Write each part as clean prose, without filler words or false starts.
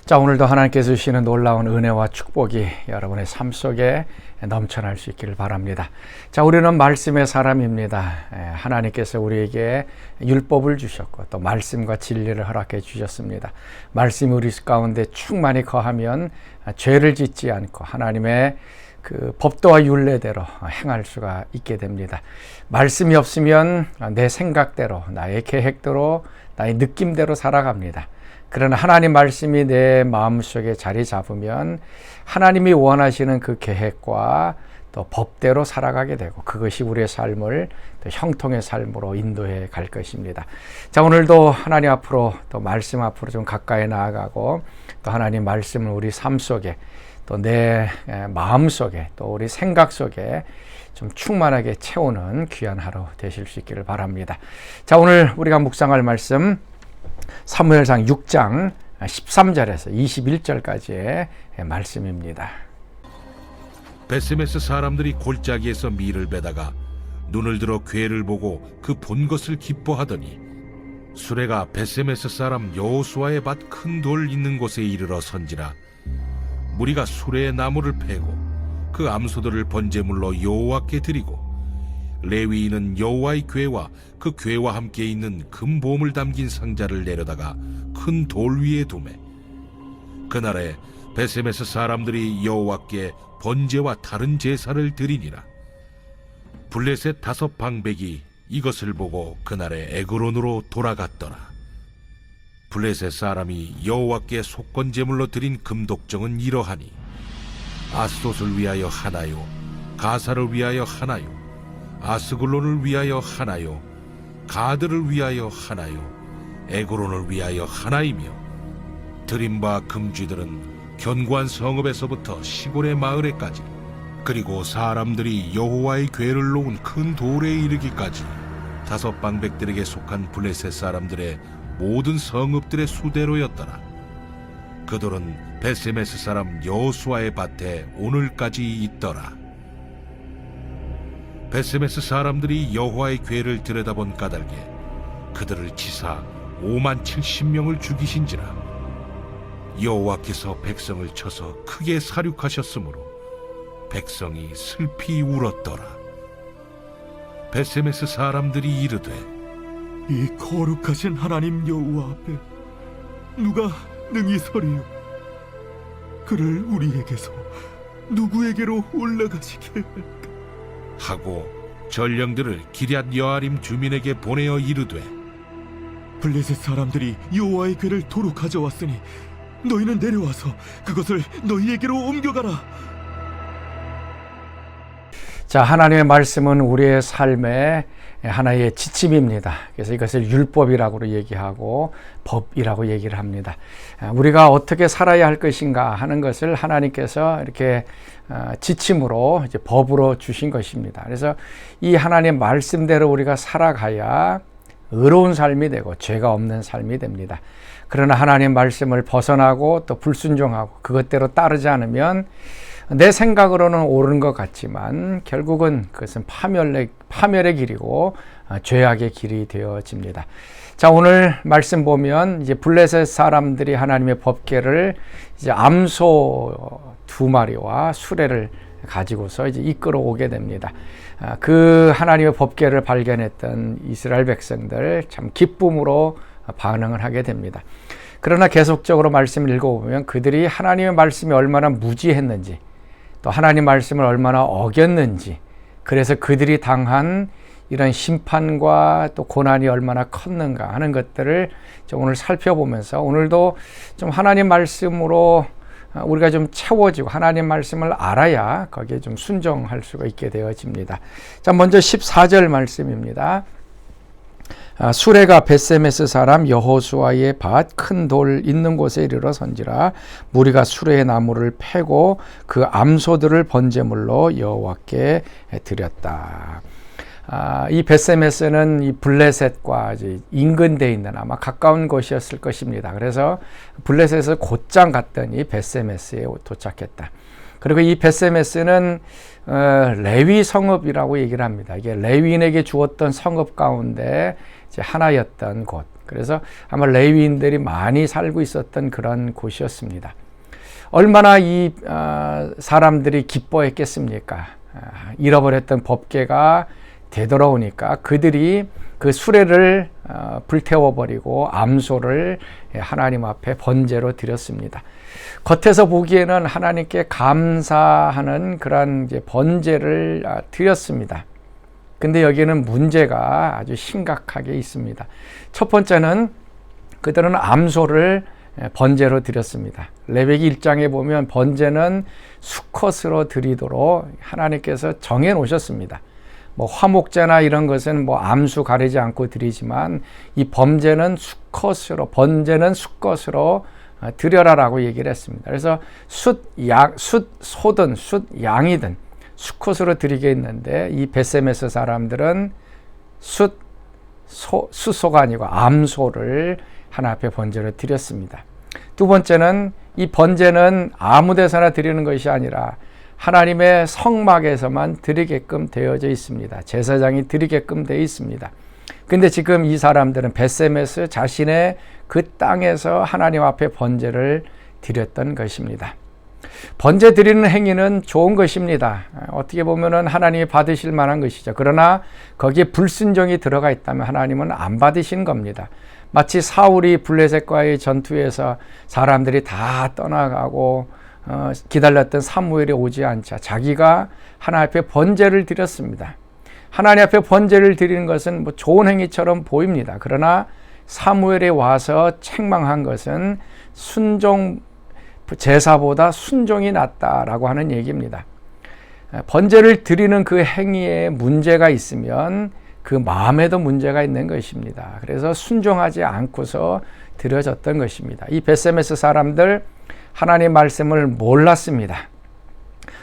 자, 오늘도 하나님께서 주시는 놀라운 은혜와 축복이 여러분의 삶 속에 넘쳐날 수 있기를 바랍니다. 자, 우리는 말씀의 사람입니다. 하나님께서 우리에게 율법을 주셨고 또 말씀과 진리를 허락해 주셨습니다. 말씀이 우리 가운데 충만히 거하면 죄를 짓지 않고 하나님의 그 법도와 율례대로 행할 수가 있게 됩니다. 말씀이 없으면 내 생각대로, 나의 계획대로, 나의 느낌대로 살아갑니다. 그러나 하나님 말씀이 내 마음속에 자리 잡으면 하나님이 원하시는 그 계획과 또 법대로 살아가게 되고 그것이 우리의 삶을 또 형통의 삶으로 인도해 갈 것입니다. 자, 오늘도 하나님 앞으로 또 말씀 앞으로 좀 가까이 나아가고 또 하나님 말씀을 우리 삶 속에 또 내 마음 속에 또 우리 생각 속에 좀 충만하게 채우는 귀한 하루 되실 수 있기를 바랍니다. 자, 오늘 우리가 묵상할 말씀 사무엘상 6장 13절에서 21절까지의 말씀입니다. 베세메스 사람들이 골짜기에서 밀을 베다가 눈을 들어 괴를 보고 그 본 것을 기뻐하더니 수레가 베세메스 사람 여호수아의 밭 큰 돌 있는 곳에 이르러 선지라. 무리가 수레의 나무를 패고 그 암소들을 번제물로 여호와께 드리고 레위인은 여호와의 궤와 그 궤와 함께 있는 금보물 담긴 상자를 내려다가 큰 돌 위에 두매. 그날에 베세메스 사람들이 여호와께 번제와 다른 제사를 드리니라. 블레셋 5 방백이 이것을 보고 그날에 에그론으로 돌아갔더라. 블레셋 사람이 여호와께 속건제물로 드린 금독정은 이러하니 아스돗을 위하여 하나요, 가사를 위하여 하나요, 아스글론을 위하여 하나요, 가드를 위하여 하나요, 에그론을 위하여 하나이며 드린 바 금쥐들은 견고한 성읍에서부터 시골의 마을에까지 그리고 사람들이 여호와의 궤를 놓은 큰 돌에 이르기까지 5 방백들에게 속한 블레셋 사람들의 모든 성읍들의 수대로였더라. 그 돌은 베세메스 사람 여호수아의 밭에 오늘까지 있더라. 베세메스 사람들이 여호와의 궤를 들여다본 까닭에 그들을 치사 57,000명을 죽이신지라. 여호와께서 백성을 쳐서 크게 사륙하셨으므로 백성이 슬피 울었더라. 베세메스 사람들이 이르되 이 거룩하신 하나님 여호와 앞에 누가 능히 서리요? 그를 우리에게서 누구에게로 올라가시게 할까? 하고 전령들을 기럇 여아림 주민에게 보내어 이르되 블레셋 사람들이 여호와의 궤를 도로 가져왔으니 너희는 내려와서 그것을 너희에게로 옮겨가라. 자, 하나님의 말씀은 우리의 삶의 하나의 지침입니다. 그래서 이것을 율법이라고 얘기하고 법이라고 얘기를 합니다. 우리가 어떻게 살아야 할 것인가 하는 것을 하나님께서 이렇게 지침으로 이제 법으로 주신 것입니다. 그래서 이 하나님의 말씀대로 우리가 살아가야 의로운 삶이 되고 죄가 없는 삶이 됩니다. 그러나 하나님의 말씀을 벗어나고 또 불순종하고 그것대로 따르지 않으면 내 생각으로는 옳은 것 같지만 결국은 그것은 파멸의 길이고 죄악의 길이 되어집니다. 자, 오늘 말씀 보면 이제 블레셋 사람들이 하나님의 법궤를 이제 암소 2마리와 수레를 가지고서 이제 이끌어 오게 됩니다. 그 하나님의 법궤를 발견했던 이스라엘 백성들 참 기쁨으로 반응을 하게 됩니다. 그러나 계속적으로 말씀을 읽어보면 그들이 하나님의 말씀이 얼마나 무지했는지 또 하나님 말씀을 얼마나 어겼는지 그래서 그들이 당한 이런 심판과 또 고난이 얼마나 컸는가 하는 것들을 좀 오늘 살펴보면서 오늘도 좀 하나님 말씀으로 우리가 좀 채워지고 하나님 말씀을 알아야 거기에 좀 순종할 수가 있게 되어집니다. 자, 먼저 14절 말씀입니다. 수레가 베세메스 사람 여호수아의 밭 큰 돌 있는 곳에 이르러 선지라. 무리가 수레의 나무를 패고 그 암소들을 번제물로 여호와께 드렸다. 이 베세메스는 이 블레셋과 이제 인근되어 있는 아마 가까운 곳이었을 것입니다. 그래서 블레셋에서 곧장 갔더니 베세메스에 도착했다. 그리고 이 베세메스는 레위 성읍이라고 얘기를 합니다. 이게 레위인에게 주었던 성읍 가운데 이제 하나였던 곳. 그래서 아마 레위인들이 많이 살고 있었던 그런 곳이었습니다. 얼마나 이 사람들이 기뻐했겠습니까? 잃어버렸던 법궤가 되돌아오니까 그들이 그 수레를 불태워버리고 암소를 하나님 앞에 번제로 드렸습니다. 겉에서 보기에는 하나님께 감사하는 그런 이제 번제를 드렸습니다. 근데 여기에는 문제가 아주 심각하게 있습니다. 첫 번째는 그들은 암소를 번제로 드렸습니다. 레위기 1장에 보면 번제는 수컷으로 드리도록 하나님께서 정해 놓으셨습니다. 뭐 화목제나 이런 것은 뭐 암수 가리지 않고 드리지만 이 번제는 수컷으로 드려라라고 얘기를 했습니다. 그래서 소든 양이든 수컷으로 드리게 했는데 이 베세메스 사람들은 수소가 아니고 암소를 하나 앞에 번제로 드렸습니다. 두 번째는 이 번제는 아무 데서나 드리는 것이 아니라 하나님의 성막에서만 드리게끔 되어져 있습니다. 제사장이 드리게끔 되어 있습니다. 근데 지금 이 사람들은 베세메스 자신의 그 땅에서 하나님 앞에 번제를 드렸던 것입니다. 번제 드리는 행위는 좋은 것입니다. 어떻게 보면은 하나님이 받으실 만한 것이죠. 그러나 거기에 불순종이 들어가 있다면 하나님은 안 받으신 겁니다. 마치 사울이 블레셋과의 전투에서 사람들이 다 떠나가고 기다렸던 사무엘이 오지 않자 자기가 하나님 앞에 번제를 드렸습니다. 하나님 앞에 번제를 드리는 것은 뭐 좋은 행위처럼 보입니다. 그러나 사무엘이 와서 책망한 것은 제사보다 순종이 낫다라고 하는 얘기입니다. 번제를 드리는 그 행위에 문제가 있으면 그 마음에도 문제가 있는 것입니다. 그래서 순종하지 않고서 드려졌던 것입니다. 이 베세메스 사람들 하나님의 말씀을 몰랐습니다.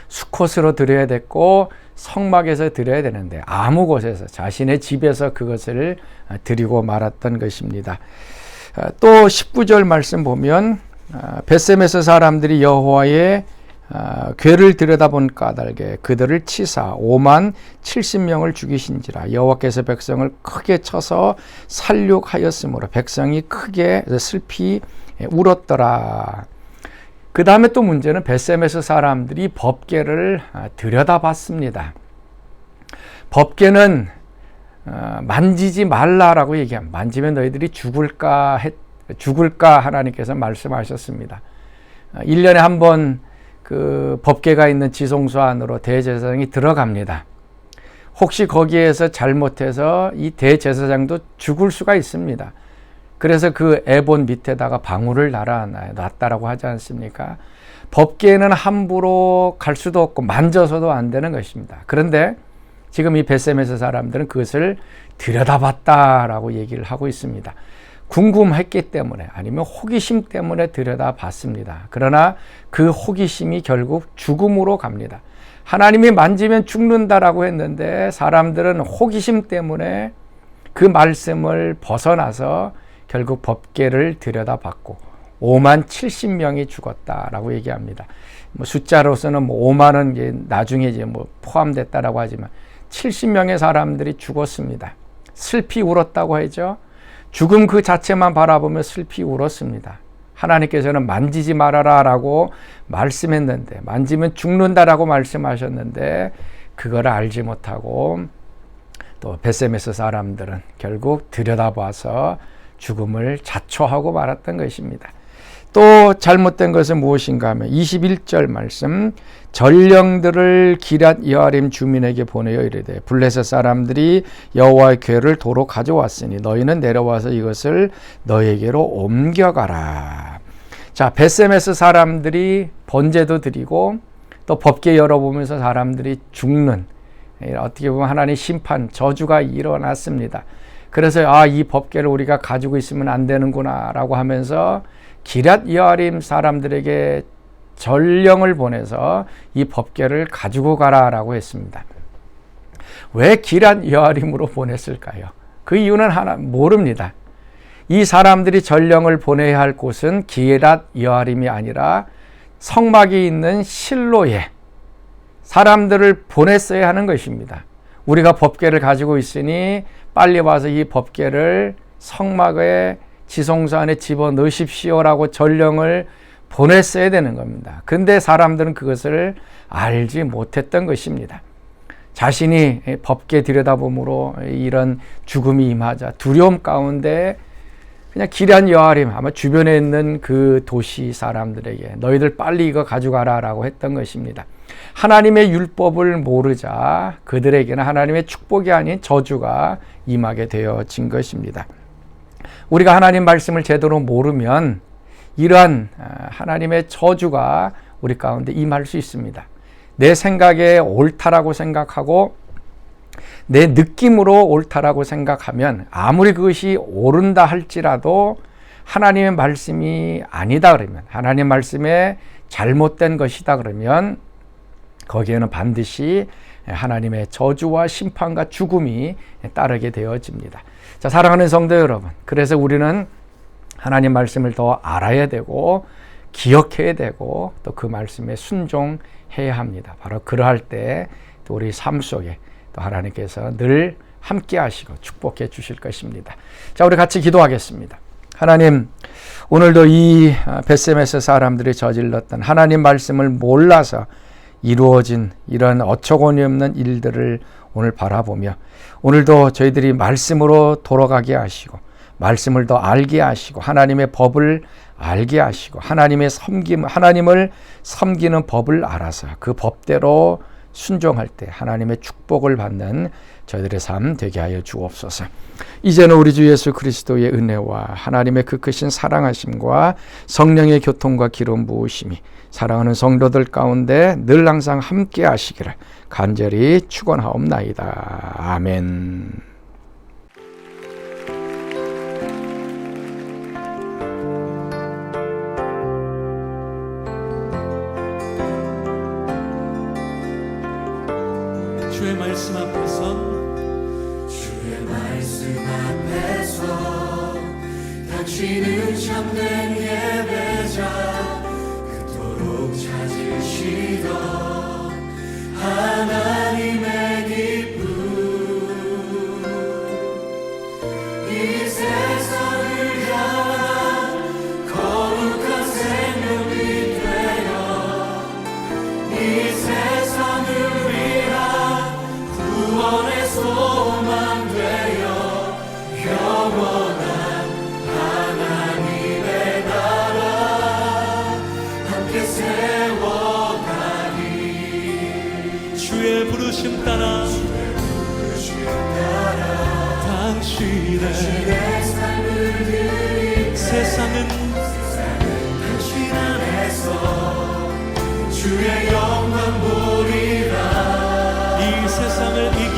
수컷으로 드려야 됐고 성막에서 드려야 되는데 아무 곳에서 자신의 집에서 그것을 드리고 말았던 것입니다. 또 19절 말씀 보면 베세메스 사람들이 여호와의 궤를 들여다본 까닭에 그들을 치사 5만 70명을 죽이신지라. 여호와께서 백성을 크게 쳐서 살육하였으므로 백성이 크게 슬피 울었더라. 그 다음에 또 문제는 베세메스 사람들이 법궤를 들여다봤습니다. 법궤는 만지지 말라라고 얘기합니다. 만지면 너희들이 죽을까 하나님께서 말씀하셨습니다. 1년에 한 번 그 법궤가 있는 지성소 안으로 대제사장이 들어갑니다. 혹시 거기에서 잘못해서 이 대제사장도 죽을 수가 있습니다. 그래서 그 애본 밑에다가 방울을 놨다라고 하지 않습니까? 법궤에는 함부로 갈 수도 없고 만져서도 안 되는 것입니다. 그런데 지금 이 베세메스 사람들은 그것을 들여다봤다라고 얘기를 하고 있습니다. 궁금했기 때문에 아니면 호기심 때문에 들여다봤습니다. 그러나 그 호기심이 결국 죽음으로 갑니다. 하나님이 만지면 죽는다라고 했는데 사람들은 호기심 때문에 그 말씀을 벗어나서 결국 법궤를 들여다봤고 5만 70명이 죽었다라고 얘기합니다. 뭐 숫자로서는 뭐 5만은 이제 나중에 이제 뭐 포함됐다라고 하지만 70명의 사람들이 죽었습니다. 슬피 울었다고 하죠. 죽음 그 자체만 바라보며 슬피 울었습니다. 하나님께서는 만지지 말아라 라고 말씀했는데 만지면 죽는다라고 말씀하셨는데 그걸 알지 못하고 또 베세메스 사람들은 결국 들여다봐서 죽음을 자초하고 말았던 것입니다. 또 잘못된 것은 무엇인가 하면 21절 말씀 전령들을 기럇 여아림 주민에게 보내어 이르되 블레셋 사람들이 여호와의 궤를 도로 가져왔으니 너희는 내려와서 이것을 너희에게로 옮겨가라. 자, 베세메스 사람들이 번제도 드리고 또 법궤 열어보면서 사람들이 죽는 어떻게 보면 하나님의 심판 저주가 일어났습니다. 그래서 이 법궤를 우리가 가지고 있으면 안 되는구나 라고 하면서 기럇 여아림 사람들에게 전령을 보내서 이 법궤를 가지고 가라라고 했습니다. 왜 기럇 여아림으로 보냈을까요? 그 이유는 모릅니다. 이 사람들이 전령을 보내야 할 곳은 기럇 여아림이 아니라 성막이 있는 실로에 사람들을 보냈어야 하는 것입니다. 우리가 법궤를 가지고 있으니 빨리 와서 이 법궤를 성막의 지성소 안에 집어넣으십시오라고 전령을 보냈어야 되는 겁니다. 근데 사람들은 그것을 알지 못했던 것입니다. 자신이 법궤 들여다봄으로 이런 죽음이 임하자 두려움 가운데 그냥 기란 여아림, 아마 주변에 있는 그 도시 사람들에게 너희들 빨리 이거 가져가라 라고 했던 것입니다. 하나님의 율법을 모르자 그들에게는 하나님의 축복이 아닌 저주가 임하게 되어진 것입니다. 우리가 하나님 말씀을 제대로 모르면 이러한 하나님의 저주가 우리 가운데 임할 수 있습니다. 내 생각에 옳다라고 생각하고 내 느낌으로 옳다라고 생각하면 아무리 그것이 옳은다 할지라도 하나님의 말씀이 아니다 그러면, 하나님 말씀에 잘못된 것이다 그러면 거기에는 반드시 하나님의 저주와 심판과 죽음이 따르게 되어집니다. 자, 사랑하는 성도 여러분, 그래서 우리는 하나님 말씀을 더 알아야 되고 기억해야 되고 또 그 말씀에 순종해야 합니다. 바로 그러할 때 또 우리 삶 속에 또 하나님께서 늘 함께 하시고 축복해 주실 것입니다. 자, 우리 같이 기도하겠습니다. 하나님, 오늘도 이 벳세메스 사람들이 저질렀던 하나님 말씀을 몰라서 이루어진 이런 어처구니 없는 일들을 오늘 바라보며 오늘도 저희들이 말씀으로 돌아가게 하시고 말씀을 더 알게 하시고 하나님의 법을 알게 하시고 하나님을 섬기는 법을 알아서 그 법대로 순종할 때 하나님의 축복을 받는 저희들의 삶 되게 하여 주옵소서. 이제는 우리 주 예수 그리스도의 은혜와 하나님의 그 크신 사랑하심과 성령의 교통과 기름 부으심이 사랑하는 성도들 가운데 늘 항상 함께 하시기를 간절히 축원하옵나이다. 아멘. 주의 말씀 앞에서 당신은 참된 예배자 그토록 찾으시던 하나님의 기쁨 이 세상을 향한 거룩한 생명이 되어 이 세상을 위한 구원의 소망 되어 영원한 하나님의 나라 함께 세워가니 주의 부르심 따라 당신의 삶을 드리네 세상은 당신 안에서 주의 영광 보리라 이 세상을 이길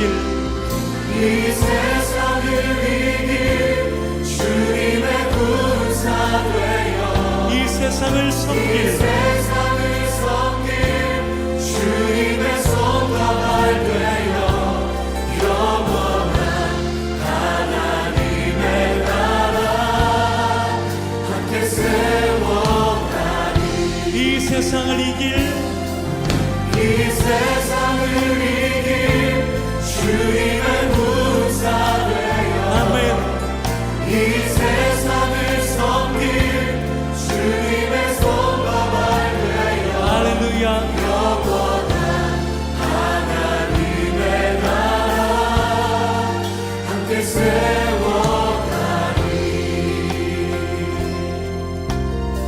주님의 군사 되어 이 세상을 섬길 주님의 손과 발 되어 영원한 하나님의 나라 함께 세워가니 이 세상을 이길 주님의 군사 되어 아멘 이 세상을 섬길 주님의 손과 발 되어 할렐루야 영원한 하나님의 나라 함께 세워가니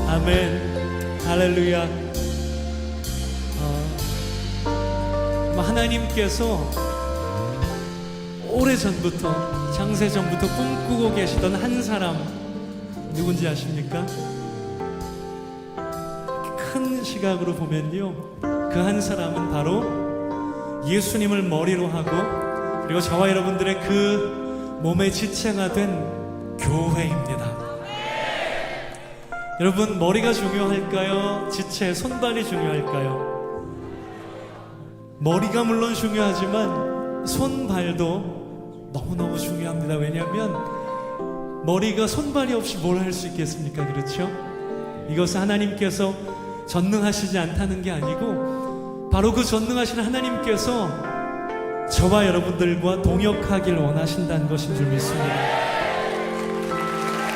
아멘 할렐루야. 하나님께서 오래전부터 창세전부터 꿈꾸고 계시던 한 사람 누군지 아십니까? 큰 시각으로 보면요 그 한 사람은 바로 예수님을 머리로 하고 그리고 저와 여러분들의 그 몸의 지체가 된 교회입니다. 여러분 머리가 중요할까요? 지체 손발이 중요할까요? 머리가 물론 중요하지만 손발도 너무너무 중요합니다. 왜냐하면 머리가 손발이 없이 뭘 할 수 있겠습니까? 그렇죠? 이것은 하나님께서 전능하시지 않다는 게 아니고 바로 그 전능하신 하나님께서 저와 여러분들과 동역하길 원하신다는 것인 줄 믿습니다.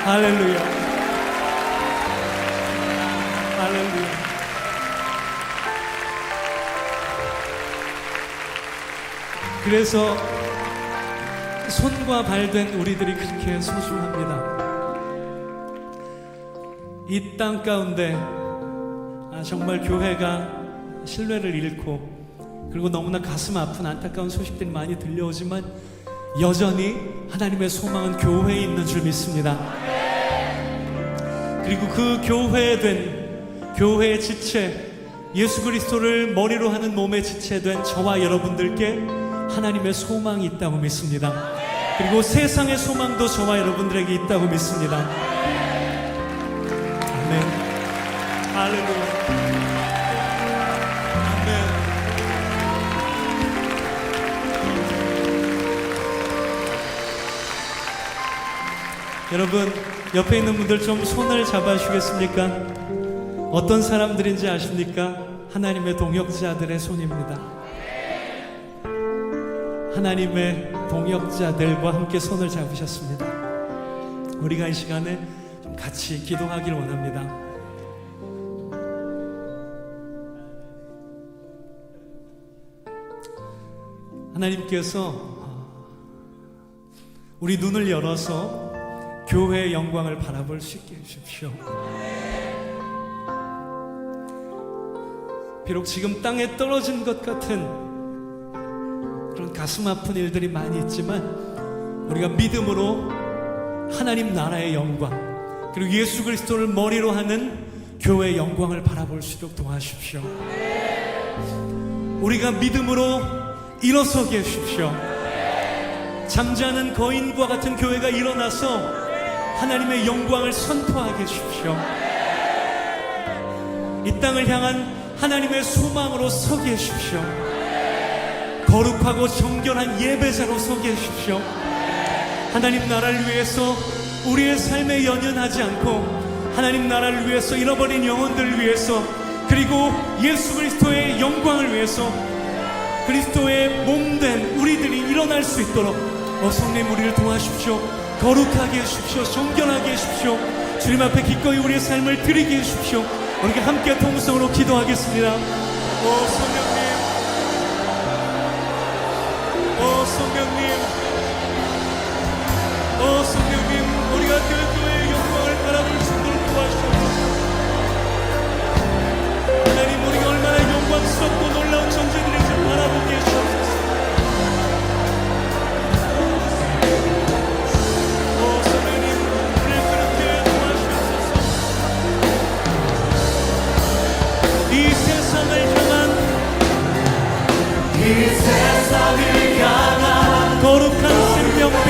할렐루야. 할렐루야. 그래서 손과 발 된 우리들이 그렇게 소중합니다. 이 땅 가운데 정말 교회가 신뢰를 잃고 그리고 너무나 가슴 아픈 안타까운 소식들이 많이 들려오지만 여전히 하나님의 소망은 교회에 있는 줄 믿습니다. 그리고 그 교회의 지체, 예수 그리스도를 머리로 하는 몸의 지체된 저와 여러분들께 하나님의 소망이 있다고 믿습니다. 그리고 세상의 소망도 저와 여러분들에게 있다고 믿습니다. 아멘. 할렐루야. 아멘. 여러분, 옆에 있는 분들 좀 손을 잡아주시겠습니까? 어떤 사람들인지 아십니까? 하나님의 동역자들의 손입니다. 하나님의 동역자들과 함께 손을 잡으셨습니다. 우리가 이 시간에 좀 같이 기도하길 원합니다. 하나님께서 우리 눈을 열어서 교회의 영광을 바라볼 수 있게 해주십시오. 비록 지금 땅에 떨어진 것 같은 그런 가슴 아픈 일들이 많이 있지만 우리가 믿음으로 하나님 나라의 영광 그리고 예수 그리스도를 머리로 하는 교회의 영광을 바라볼 수 있도록 도와주십시오. 우리가 믿음으로 일어서게 해주십시오. 잠자는 거인과 같은 교회가 일어나서 하나님의 영광을 선포하게 해주십시오. 이 땅을 향한 하나님의 소망으로 서게 해주십시오. 거룩하고 정결한 예배자로 서게 해주십시오. 하나님 나라를 위해서 우리의 삶에 연연하지 않고 하나님 나라를 위해서 잃어버린 영혼들을 위해서 그리고 예수 그리스도의 영광을 위해서 그리스도의 몸된 우리들이 일어날 수 있도록 성령 우리를 도와주십시오. 거룩하게 해주십시오. 정결하게 해주십시오. 주님 앞에 기꺼이 우리의 삶을 드리게 해주십시오. 우리가 함께 통성으로 기도하겠습니다. 성령님, 성령님, 성령님, 우리가 교회의 영광을 바라볼 수 있도록 도와주옵소서. 하나님, 우리가 얼마나 영광스럽고 놀라운 존재들인지 바라보게 해주옵소서. 성령님, 우리를 그렇게 도와주옵소서. 이 세상을 향한 거룩한 생명빛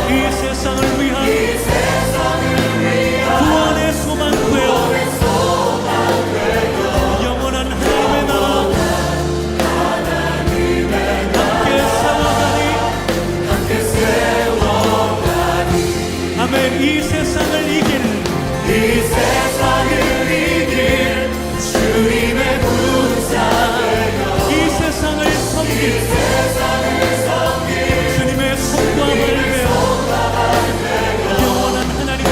이 세상을 위한 구원의 소망 되어 영원한 하나님의 나라 함께 세워가니 아멘. 이 세상을 이길 주님의 군사 이 세상을 섬길 주님의 손과 발 되어 영원한 하나님의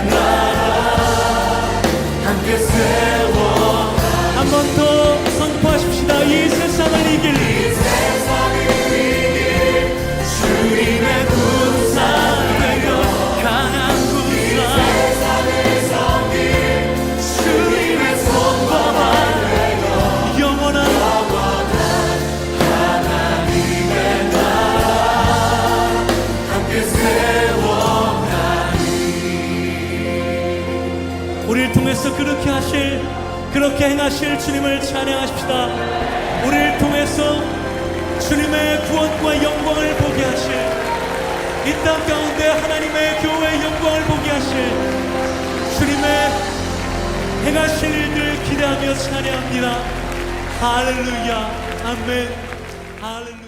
나라 함께 세워 한 번 더 선포하십시다. 이 세상을 이길 주님의 군사 되어 강한 군사 주님의 손과 발 되어 영원한 하나님의 나라 함께 세워가니 우리를 통해서 그렇게 행하실 주님을 찬양하십시다. 우리를 통해서 주님의 구원과 영광을 보게 하실 이 땅 가운데 하나님의 교회의 영광을 보게 하실 주님의 행하실 일들 기대하며 찬양합니다. 할렐루야. 아멘. 할렐루야.